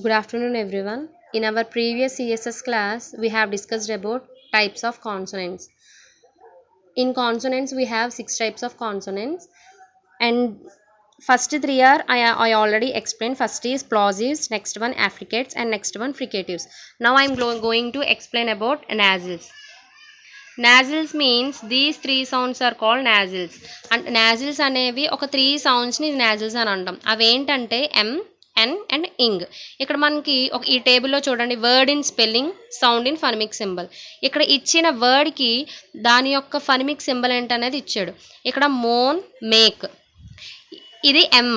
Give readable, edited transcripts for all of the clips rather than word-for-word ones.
Good afternoon, everyone. In our previous CSS class, we have discussed about types of consonants. In consonants, we have 6 types of consonants, and first 3 are I already explained. First is plosives, next one affricates, and next one fricatives. Now I am going to explain about nasals. Nasals means these 3 sounds are called nasals. And nasals అనేవి ఒక 3 sounds ని nasals అని అంటాం. అవి ఏంటంటే M, N and ఇంగ్. ఇక్కడ మనకి ఒక ఈ టేబుల్లో చూడండి, word in spelling, sound in phonemic symbol. ఇక్కడ ఇచ్చిన వర్డ్కి దాని యొక్క ఫనమిక్ సింబల్ ఏంటనేది ఇచ్చాడు. ఇక్కడ మోన్, మేక్, ఇది M.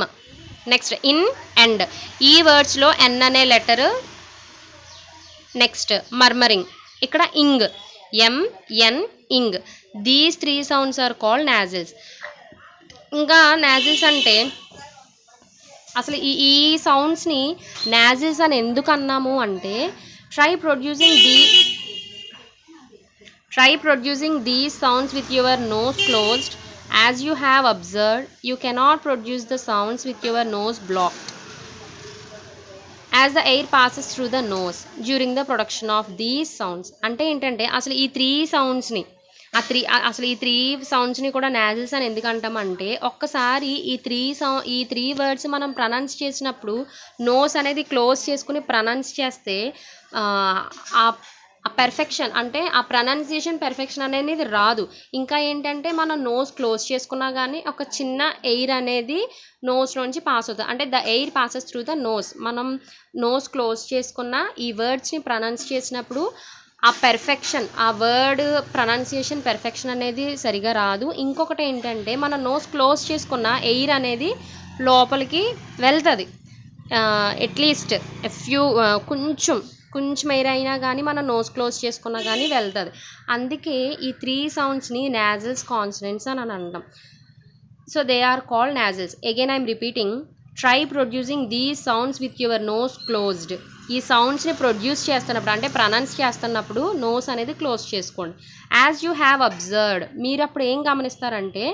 Next in, and. ఈ వర్డ్స్లో N అనే లెటర్. నెక్స్ట్ మర్మరింగ్, ఇక్కడ ing, M, N, ing. These 3 sounds are called nasals. ఇంకా nasals అంటే అసలు ఈ సౌండ్స్ని nasals అని ఎందుకు అన్నాము అంటే, try producing these sounds with your nose closed. As you have observed, you cannot produce the sounds with your nose blocked as the air passes through the nose during the production of these sounds. అంటే ఏంటంటే అసలు ఈ 3 సౌండ్స్ని అసలు ఈ 3 సౌండ్స్ని కూడా nasals అని ఎందుకు అంటామంటే, ఒక్కసారి ఈ 3 వర్డ్స్ మనం ప్రొనౌన్స్ చేసినప్పుడు నోస్ అనేది క్లోజ్ చేసుకుని ప్రొనౌన్స్ చేస్తే ఆ పెర్ఫెక్షన్, అంటే ఆ ప్రొనౌన్సియేషన్ పెర్ఫెక్షన్ అనేది రాదు. ఇంకా ఏంటంటే మనం నోస్ క్లోజ్ చేసుకున్నా కానీ ఒక చిన్న ఎయిర్ అనేది నోస్ నుంచి పాస్ అవుతుంది. అంటే the air passes through the nose. మనం నోస్ క్లోజ్ చేసుకున్న ఈ వర్డ్స్ని ప్రొనౌన్స్ చేసినప్పుడు ఆ పెర్ఫెక్షన్, ఆ వర్డ్ ప్రొనౌన్సియేషన్ పెర్ఫెక్షన్ అనేది సరిగా రాదు. ఇంకొకటి ఏంటంటే మన నోస్ క్లోజ్ చేసుకున్న ఎయిర్ అనేది లోపలికి వెళ్తుంది. అట్లీస్ట్ కొంచెం ఎయిర్ అయినా కానీ మన నోస్ క్లోజ్ చేసుకున్నా కానీ వెళ్తుంది. అందుకే ఈ 3 సౌండ్స్ని nasals కాన్సనెంట్స్ అని అంటాం. So they are called nasals. Again I'm repeating, try producing these sounds with your nose closed. ఈ సౌండ్స్ని ప్రొడ్యూస్ చేస్తున్నప్పుడు, అంటే ప్రొనౌన్స్ చేస్తున్నప్పుడు నోస్ అనేది క్లోజ్ చేసుకోండి. యాజ్ యూ హ్యావ్ అబ్జర్వ్డ్, మీరు అప్పుడు ఏం గమనిస్తారంటే,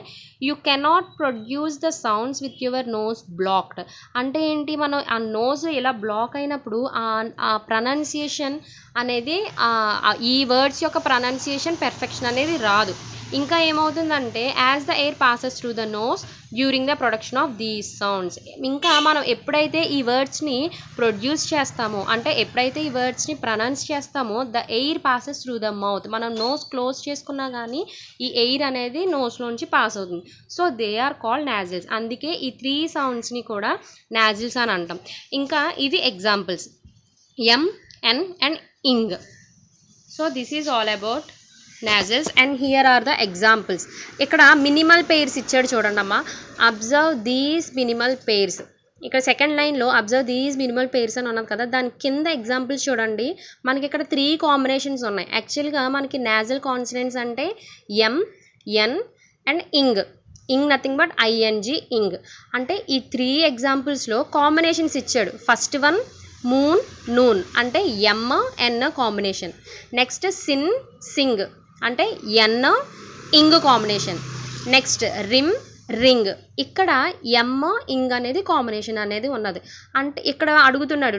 you cannot produce the sounds with your nose blocked. అంటే ఏంటి, మనం ఆ నోస్ ఇలా బ్లాక్ అయినప్పుడు ఆ ప్రొనౌన్సియేషన్ అనేది ఈ వర్డ్స్ యొక్క ప్రొనౌన్సియేషన్ పెర్ఫెక్షన్ అనేది రాదు. ఇంకా ఏమవుతుందంటే, as the air passes through the nose during the production of these sounds. ఇంకా మనం ఎప్పుడైతే ఈ వర్డ్స్ని ప్రొడ్యూస్ చేస్తామో, అంటే ఎప్పుడైతే ఈ వర్డ్స్ని ప్రొనౌన్స్ చేస్తామో, the air passes through the mouth. మనం నోస్ క్లోజ్ చేసుకున్నా కానీ ఈ ఎయిర్ అనేది నోస్లోంచి పాస్ అవుతుంది. So they are called nasals. అందుకే ఈ 3 సౌండ్స్ని కూడా nasals అని అంటాం. ఇంకా ఇది examples, M, N and ing. So this is all about nasals and here are the examples. ఇక్కడ మినిమల్ పెయిర్స్ ఇచ్చాడు చూడండి అమ్మా. Observe these minimal pairs. ఇక్కడ సెకండ్ లైన్లో అబ్జర్వ్ దీస్ మినిమల్ పెయిర్స్ అని ఉన్నది కదా, దాని కింద ఎగ్జాంపుల్స్ చూడండి. మనకి ఇక్కడ 3 కాంబినేషన్స్ ఉన్నాయి. యాక్చువల్గా మనకి nasal కాన్సనెంట్స్ అంటే M, N and ing. Nothing but ING, ఇంగ్. అంటే ఈ 3 ఎగ్జాంపుల్స్లో కాంబినేషన్స్ ఇచ్చాడు. ఫస్ట్ వన్ మూన్, నూన్ అంటే M, N combination. Next sin, Singh అంటే N, ఇంగ్ కాంబినేషన్. Next rim, ring. ఇక్కడ M, ఇంగ్ అనేది కాంబినేషన్ అనేది ఉన్నది. అంటే ఇక్కడ అడుగుతున్నాడు,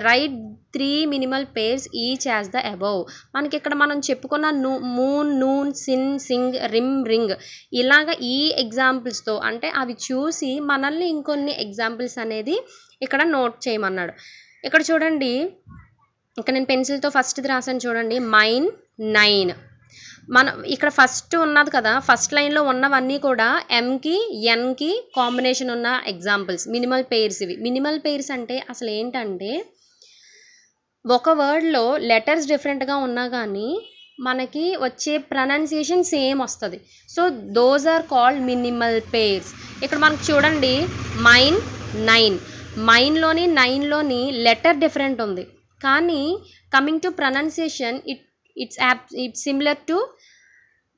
right 3 minimal pairs each as the above. మనకి ఇక్కడ మనం చెప్పుకున్న moon, noon, sin, Singh, rim, ring ఇలాగ ఈ ఎగ్జాంపుల్స్తో, అంటే అవి చూసి మనల్ని ఇంకొన్ని ఎగ్జాంపుల్స్ అనేది ఇక్కడ నోట్ చేయమన్నాడు. ఇక్కడ చూడండి, ఇక్కడ నేను పెన్సిల్తో ఫస్ట్ది రాసాను చూడండి, మైన్, 9. మనం ఇక్కడ ఫస్ట్ ఉన్నది కదా, ఫస్ట్ లైన్లో ఉన్నవన్నీ కూడా Mకి, Nకి కాంబినేషన్ ఉన్న ఎగ్జాంపుల్స్, మినిమల్ పెయిర్స్. ఇవి మినిమల్ పెయిర్స్ అంటే అసలు ఏంటంటే, ఒక వర్డ్లో లెటర్స్ డిఫరెంట్గా ఉన్నా కానీ మనకి వచ్చే ప్రొనౌన్సియేషన్ సేమ్ వస్తుంది. So those are called minimal pairs. ఇక్కడ మనకు చూడండి, మైన్, 9. మైన్లోని 9లోని లెటర్ డిఫరెంట్ ఉంది, కానీ coming to pronunciation it's similar to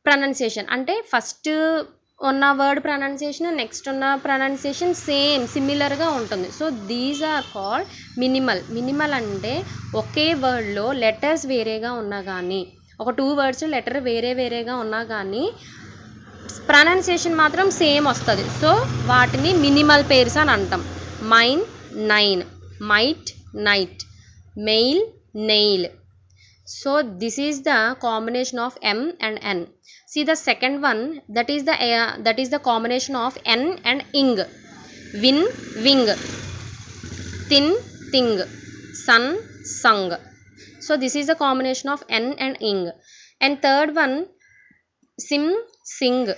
pronunciation. అంటే ఫస్ట్ ఉన్న వర్డ్ ప్రొనౌన్సియేషన్, నెక్స్ట్ ఉన్న ప్రొనౌన్సియేషన్ సేమ్ సిమిలర్గా ఉంటుంది. So these are called minimal అంటే ఒకే వర్డ్లో లెటర్స్ వేరేగా ఉన్నా కానీ, ఒక 2 వర్డ్స్ లెటర్ వేరేగా ఉన్నా కానీ ప్రొనౌన్సియేషన్ మాత్రం సేమ్ వస్తుంది. సో వాటిని మినిమల్ పెయిర్స్ అని అంటాం. Mine, 9, might, night. Male, nail. So this is the combination of M and N. See the second one, that is the combination of N and ing. Win, wing. Thin, thing. Sun, sung. So this is the combination of N and ing. And third one, sim, sing.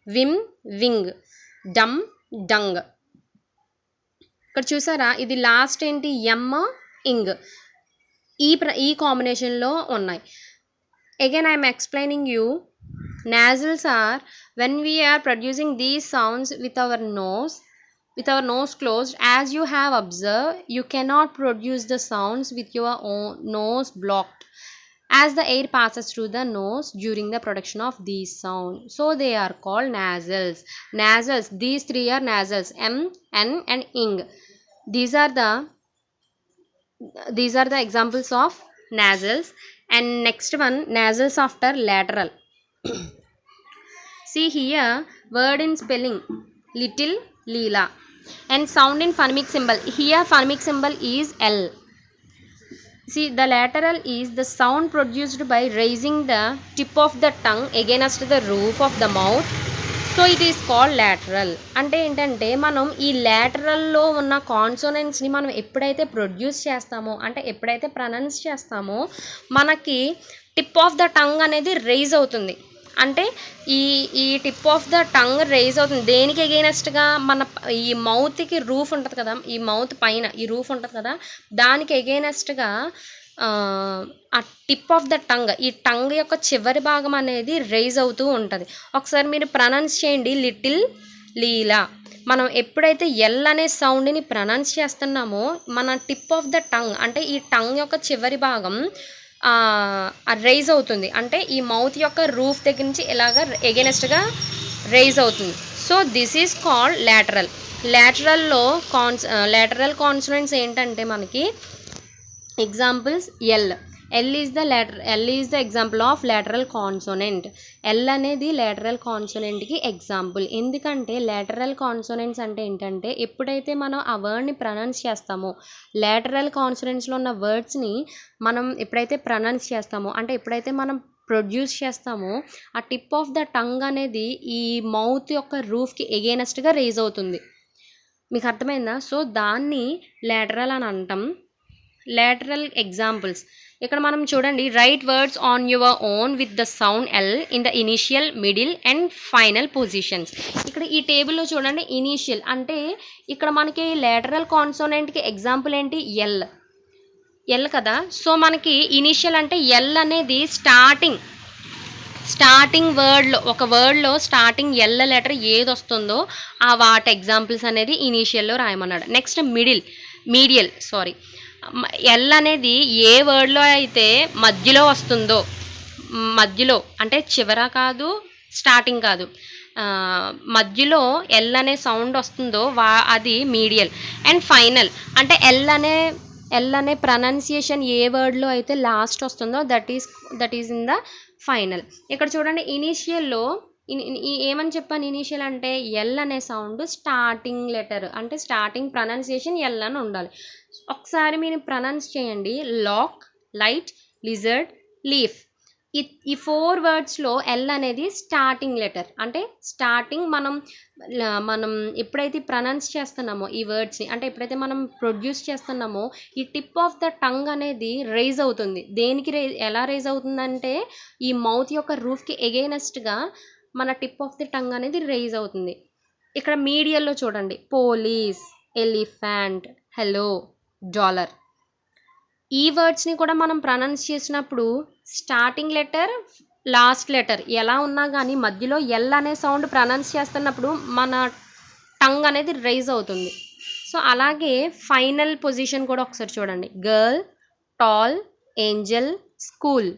Vim, wing. Dum, dung. ఇక్కడ చూసారా, ఇది last ఏంటి, ఎమ్ ఇంగ్, ఈ కాంబినేషన్లో ఉన్నాయి. Again I'm explaining you, nasals are when we are producing these sounds with our nose closed. As you have observed, you cannot produce the sounds with your own nose blocked, as the air passes through the nose during the production of these sounds. So they are called nasals. These three are nasals, M, N and ing. These are the examples of nasals. And next one, nasals after lateral. See here, word in spelling, little, Leela. And sound in phonemic symbol, here phonemic symbol is L. See, the lateral is the sound produced by raising the tip of the tongue against the roof of the mouth. So it is called lateral. అంటే ఏంటంటే మనం ఈ lateralలో ఉన్న కాన్సోనెంట్స్ని మనం ఎప్పుడైతే produce చేస్తామో, అంటే ఎప్పుడైతే ప్రొనౌన్స్ చేస్తామో, మనకి టిప్ ఆఫ్ ద టంగ్ అనేది రైజ్ అవుతుంది. అంటే ఈ tip of the tongue rise అవుతుంది. దేనికి ఎగైనెస్ట్గా, మన ఈ మౌత్కి రూఫ్ ఉంటుంది కదా, ఈ మౌత్ పైన ఈ రూఫ్ ఉంటుంది కదా, దానికి ఎగైనెస్ట్గా ఆ టిప్ ఆఫ్ ద టంగ్, ఈ టంగ్ యొక్క చివరి భాగం అనేది రైజ్ అవుతూ ఉంటుంది. ఒకసారి మీరు ప్రొనౌన్స్ చేయండి, లిటిల్ లీలా. మనం ఎప్పుడైతే ఎల్ అనే సౌండ్ని ప్రొనౌన్స్ చేస్తున్నామో, మన టిప్ ఆఫ్ ద టంగ్ అంటే ఈ టంగ్ యొక్క చివరి భాగం రైజ్ అవుతుంది. అంటే ఈ మౌత్ యొక్క రూఫ్ దగ్గర నుంచి ఇలాగ ఎగైనెస్ట్గా రైజ్ అవుతుంది. So this is called lateral. Lateral consonants ఏంటంటే మనకి examples, L is the example of lateral consonant. L అనేది లాటరల్ కాన్సోనెంట్కి ఎగ్జాంపుల్. ఎందుకంటే లాటరల్ కాన్సోనెంట్స్ అంటే ఏంటంటే ఎప్పుడైతే మనం ఆ వర్డ్ని ప్రొనౌన్స్ చేస్తామో, లాటరల్ కాన్సోనెంట్స్లో ఉన్న వర్డ్స్ని మనం ఎప్పుడైతే ప్రొనౌన్స్ చేస్తామో, అంటే ఎప్పుడైతే మనం ప్రొడ్యూస్ చేస్తామో, ఆ టిప్ ఆఫ్ ద టంగ్ అనేది ఈ మౌత్ యొక్క రూఫ్కి ఎగైనెస్ట్గా రైజ్ అవుతుంది. మీకు అర్థమైందా? సో దాన్ని లాటరల్ అని అంటాం. లాటరల్ ఎగ్జాంపుల్స్ ఇక్కడ మనం చూడండి, right words on your own with the sound L in the initial, middle and final positions. ఇక్కడ ఈ టేబుల్లో చూడండి, ఇనీషియల్ అంటే ఇక్కడ మనకి లాటరల్ కాన్సోనెంట్కి ఎగ్జాంపుల్ ఏంటి, ఎల్ కదా. సో మనకి ఇనీషియల్ అంటే ఎల్ అనేది స్టార్టింగ్ వర్డ్లో, ఒక వర్డ్లో స్టార్టింగ్ ఎల్ లెటర్ ఏది వస్తుందో ఆ వాటి ఎగ్జాంపుల్స్ అనేది ఇనీషియల్లో రాయమన్నాడు. నెక్స్ట్ మీడియల్ ఎల్ అనేది ఏ వర్డ్లో అయితే మధ్యలో వస్తుందో, మధ్యలో అంటే చివర కాదు, స్టార్టింగ్ కాదు, మధ్యలో ఎల్ అనే సౌండ్ వస్తుందో అది మీడియల్. అండ్ ఫైనల్ అంటే ఎల్ అనే ప్రొనౌన్సియేషన్ ఏ వర్డ్లో అయితే లాస్ట్ వస్తుందో that is in the final. ఇక్కడ చూడండి, ఇనీషియల్లో ఏమని చెప్పాను, ఇనీషియల్ అంటే ఎల్ అనే సౌండ్ స్టార్టింగ్ లెటర్, అంటే స్టార్టింగ్ ప్రొనౌన్సియేషన్ ఎల్ అని ఉండాలి. ఒకసారి మీరు ప్రొనౌన్స్ చేయండి, లాక్, లైట్, లిజర్డ్, లీఫ్. ఈ 4 వర్డ్స్లో ఎల్ అనేది స్టార్టింగ్ లెటర్. అంటే స్టార్టింగ్ మనం ఎప్పుడైతే ప్రొనౌన్స్ చేస్తున్నామో ఈ వర్డ్స్ని, అంటే ఎప్పుడైతే మనం ప్రొడ్యూస్ చేస్తున్నామో, ఈ టిప్ ఆఫ్ ద టంగ్ అనేది రైజ్ అవుతుంది. దేనికి ఎలా రైజ్ అవుతుందంటే ఈ మౌత్ యొక్క రూఫ్కి ఎగైనెస్ట్గా మన టిప్ ఆఫ్ ది టంగ్ అనేది రైజ్ అవుతుంది. ఇక్కడ మీడియల్లో చూడండి, పోలీస్, ఎలిఫెంట్, హలో, డాలర్. ఈ వర్డ్స్ని కూడా మనం ప్రొనౌన్స్ చేసినప్పుడు స్టార్టింగ్ లెటర్, లాస్ట్ లెటర్ ఎలా ఉన్నా కానీ మధ్యలో ఎల్ అనే సౌండ్ ప్రొనౌన్స్ చేస్తున్నప్పుడు మన టంగ్ అనేది రైజ్ అవుతుంది. సో అలాగే ఫైనల్ పొజిషన్ కూడా ఒకసారి చూడండి, గర్ల్, టాల్, ఏంజల్, స్కూల్.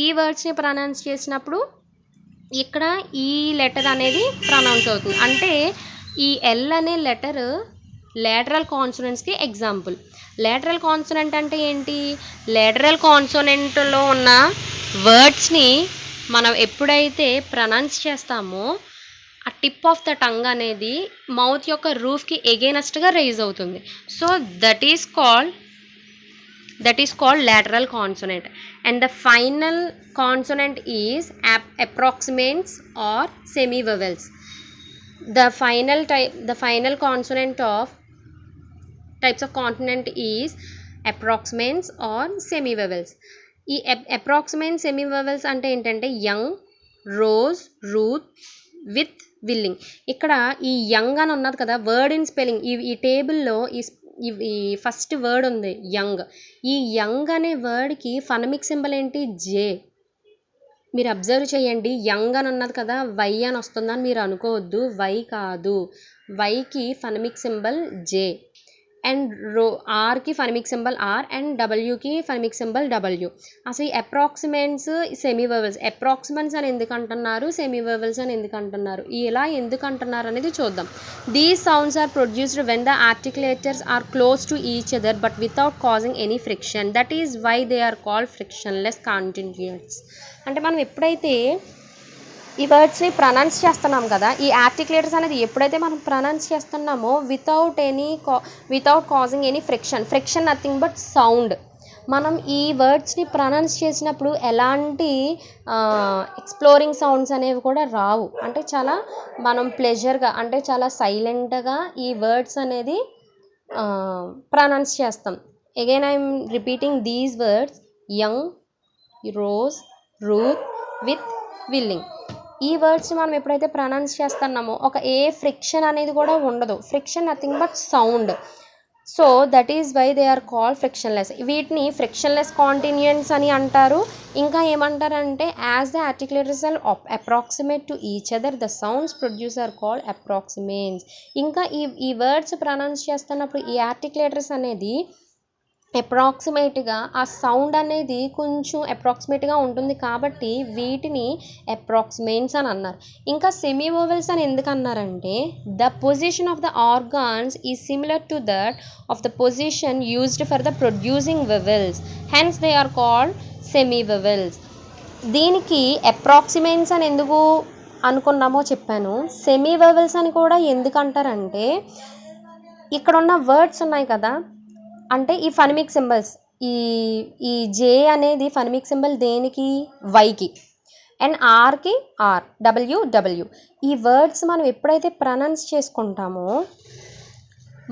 ఈ వర్డ్స్ని ప్రొనౌన్స్ చేసినప్పుడు ఇక్కడ ఈ లెటర్ అనేది ప్రొనౌన్స్ అవుతుంది. అంటే ఈ ఎల్ అనే లెటర్ లాటరల్ కాన్సోనెంట్స్కి ఎగ్జాంపుల్. లాటరల్ కాన్సోనెంట్ అంటే ఏంటి, లాటరల్ కాన్సోనెంట్లో ఉన్న వర్డ్స్ని మనం ఎప్పుడైతే ప్రొనౌన్స్ చేస్తామో ఆ టిప్ ఆఫ్ ద టంగ్ అనేది మౌత్ యొక్క రూఫ్కి ఎగైనెస్ట్గా రైజ్ అవుతుంది. So that is called lateral consonant, and the final consonant is approximants or semivowels. The final consonant of types of consonant is approximants or semivowels. ఈ approximate సెమీవెవెల్స్ అంటే ఏంటంటే young, rose, Ruth, with, willing. ఇక్కడ ఈ young అని ఉన్నది కదా, word in spelling, ఈ టేబుల్లో ఈ ఫస్ట్ వర్డ్ ఉంది యంగ్. ఈ యంగ్ అనే వర్డ్కి ఫనమిక్ సింబల్ ఏంటి? జే. మీరు అబ్జర్వ్ చేయండి, యంగ్ అని ఉన్నది కదా, వై అని వస్తుందని మీరు అనుకోవద్దు, వై కాదు, వైకి ఫనమిక్ సింబల్ జే, అండ్ ఆర్కి ఫనమిక్ సింబల్ ఆర్, అండ్ డబ్ల్యూకి ఫనమిక్ సింబల్ డబ్ల్యూ. అసలు ఈ అప్రాక్సిమెంట్స్ సెమీవెవెల్స్, అప్రాక్సిమెంట్స్ అని ఎందుకు అంటున్నారు, సెమీవెవెల్స్ అని ఎందుకు అంటున్నారు, ఇలా ఎందుకు అంటున్నారు అనేది చూద్దాం. These sounds are produced when the articulators are close to each other but without causing any friction. That is why they are called frictionless continuous. అంటే మనం ఎప్పుడైతే ఈ వర్డ్స్ని ప్రొనౌన్స్ చేస్తున్నాం కదా, ఈ ఆర్టికులేటర్స్ అనేది ఎప్పుడైతే మనం ప్రొనౌన్స్ చేస్తున్నామో without causing any friction nothing but sound. మనం ఈ వర్డ్స్ని ప్రొనౌన్స్ చేసినప్పుడు ఎలాంటి ఎక్స్ప్లోరింగ్ సౌండ్స్ అనేవి కూడా రావు. అంటే చాలా మనం ప్లెజర్గా, అంటే చాలా సైలెంట్గా ఈ వర్డ్స్ అనేది ప్రొనౌన్స్ చేస్తాం. Again I'm repeating these words: young, rose, Ruth, with, willing. ఈ వర్డ్స్ మనం ఎప్పుడైతే ప్రొనౌన్స్ చేస్తున్నామో ఒక ఏ ఫ్రిక్షన్ అనేది కూడా ఉండదు. Friction nothing but sound. So that is why they are called frictionless. వీటిని ఫ్రిక్షన్లెస్ కాంటిన్యూయన్స్ అని అంటారు. ఇంకా ఏమంటారంటే as the articulators are approximate to each other the sounds produce are called approximates. ఇంకా ఈ వర్డ్స్ ప్రొనౌన్స్ చేస్తున్నప్పుడు ఈ ఆర్టికులేటర్స్ అనేది అప్రాక్సిమేట్గా, ఆ సౌండ్ అనేది కొంచెం అప్రాక్సిమేట్గా ఉంటుంది కాబట్టి వీటిని అప్రాక్సిమేట్స్ అని అన్నారు. ఇంకా సెమీవోవెల్స్ అని ఎందుకు అన్నారంటే the position of the organs is similar to that of the position used for the producing vowels, hence they are called semivowels. దీనికి అప్రాక్సిమేట్స్ అని ఎందుకు అనుకున్నామో చెప్పాను. సెమీవెవెల్స్ అని కూడా ఎందుకు అంటారంటే ఇక్కడ ఉన్న వర్డ్స్ ఉన్నాయి కదా, అంటే ఈ ఫనమిక్ సింబల్స్, ఈ జే అనేది ఫనమిక్ సింబల్ దేనికి? వైకి, and Arki are, W W. ఈ వర్డ్స్ మనం ఎప్పుడైతే ప్రొనౌన్స్ చేసుకుంటామో,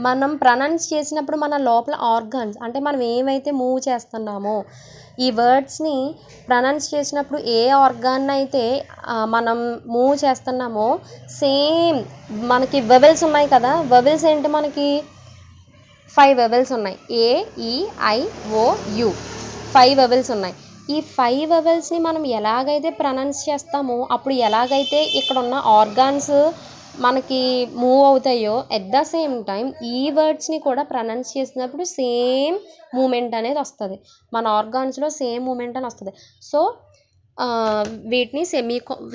మనం ప్రొనౌన్స్ చేసినప్పుడు మన లోపల ఆర్గాన్స్, అంటే మనం ఏమైతే మూవ్ చేస్తున్నామో ఈ వర్డ్స్ని ప్రొనౌన్స్ చేసినప్పుడు ఏ ఆర్గాన్ అయితే మనం మూవ్ చేస్తున్నామో సేమ్ మనకి వెవెల్స్ ఉన్నాయి కదా, వెవెల్స్ ఏంటి మనకి 5 వెవెల్స్ ఉన్నాయి. ఏ, ఈ, ఐ, ఓ, యు, 5 వెవెల్స్ ఉన్నాయి. ఈ 5 వెవెల్స్ని మనం ఎలాగైతే ప్రొనౌన్స్ చేస్తామో అప్పుడు ఎలాగైతే ఇక్కడ ఉన్న ఆర్గాన్స్ మనకి మూవ్ అవుతాయో ఎట్ ద సేమ్ టైం ఈ వర్డ్స్ని కూడా ప్రొనౌన్స్ చేసినప్పుడు సేమ్ మూమెంట్ అనేది వస్తుంది, మన ఆర్గాన్స్లో సేమ్ మూమెంట్ అని వస్తుంది. సో వీటిని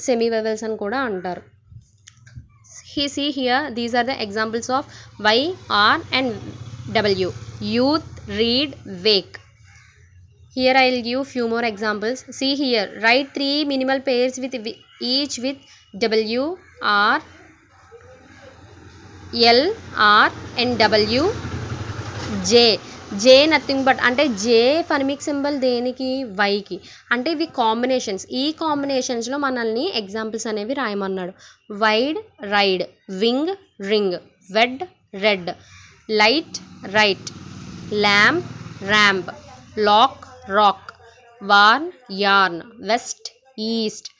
సెమీ వెవెల్స్ అని కూడా అంటారు. See here, these are the examples of Y, R and W. Youth, read, wake. Here I will give few more examples. See here, write 3 minimal pairs with each with W, R, L, R and W, J. J nothing but, అంటే జే ఫనమిక్ symbol దేనికి? వైకి. అంటే ఇవి combinations. ఈ కాంబినేషన్స్లో మనల్ని examples అనేవి రాయమన్నాడు. Wide, ride, wing, ring, wed, red, light, right, lamp, ramp, lock, rock, warn, yarn, west, east,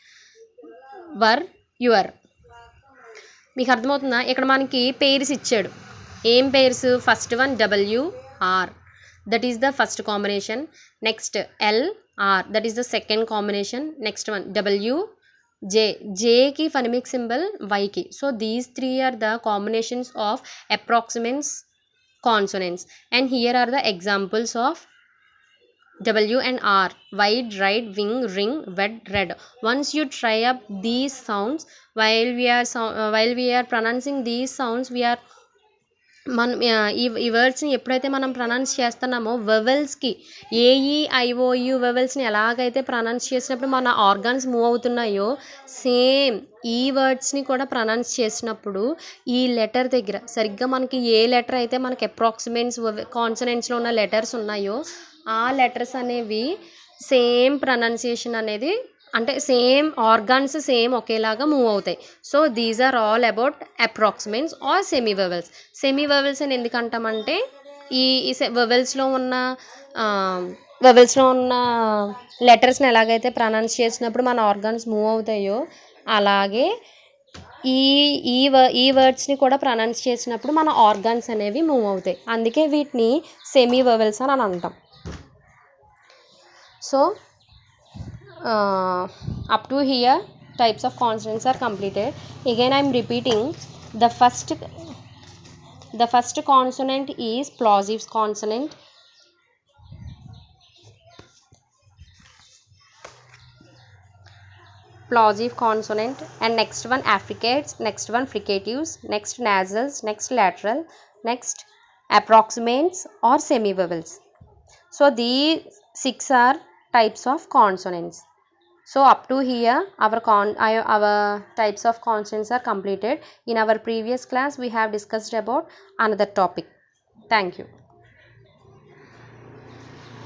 were, your. మీకు అర్థమవుతుందా? ఇక్కడ మనకి పేర్స్ ఇచ్చాడు. ఏం pairs? First one W, R, that is the first combination. Next L, R, that is the second combination. Next one W, J, J ki phonemic symbol Y ki. So these 3 are the combinations of approximants consonants, and here are the examples of W and R: wide, ride, wing, ring, wed, red. Once you try up these sounds while we are pronouncing these sounds, we are మనం ఈ వర్డ్స్ని ఎప్పుడైతే మనం pronounce చేస్తున్నామో వెవెల్స్కి AEIOU వెవెల్స్ని ఎలాగైతే pronounce చేసినప్పుడు మన organs move అవుతున్నాయో same ఈ వర్డ్స్ని కూడా ప్రొనౌన్స్ చేసినప్పుడు ఈ లెటర్ దగ్గర సరిగ్గా మనకి ఏ లెటర్ అయితే మనకి అప్రాక్సిమేట్స్ కాన్సనెంట్స్లో ఉన్న లెటర్స్ ఉన్నాయో ఆ లెటర్స్ అనేవి సేమ్ ప్రొనౌన్సియేషన్ అనేది అంటే సేమ్ ఆర్గాన్స్ సేమ్ ఒకేలాగా మూవ్ అవుతాయి. So these are all about approximates or semi vowels. Semi vowels అని ఎందుకంటామంటే ఈ వెవెల్స్లో ఉన్న లెటర్స్ని ఎలాగైతే ప్రొనౌన్స్ చేసినప్పుడు మన ఆర్గాన్స్ మూవ్ అవుతాయో అలాగే ఈ ఈ వర్డ్స్ని కూడా ప్రొనౌన్స్ చేసినప్పుడు మన ఆర్గాన్స్ అనేవి మూవ్ అవుతాయి. అందుకే వీటిని సెమీ వెవెల్స్ అని అంటాం. So up to here types of consonants are completed. Again I am repeating, the first consonant is plosive consonant. Plosive consonant, and next one affricates, next one fricatives, next nasals, next lateral, next approximates or semi vowels. So these 6 are types of consonants. So up to here our types of consonants are completed. In our previous class we have discussed about another topic. Thank you.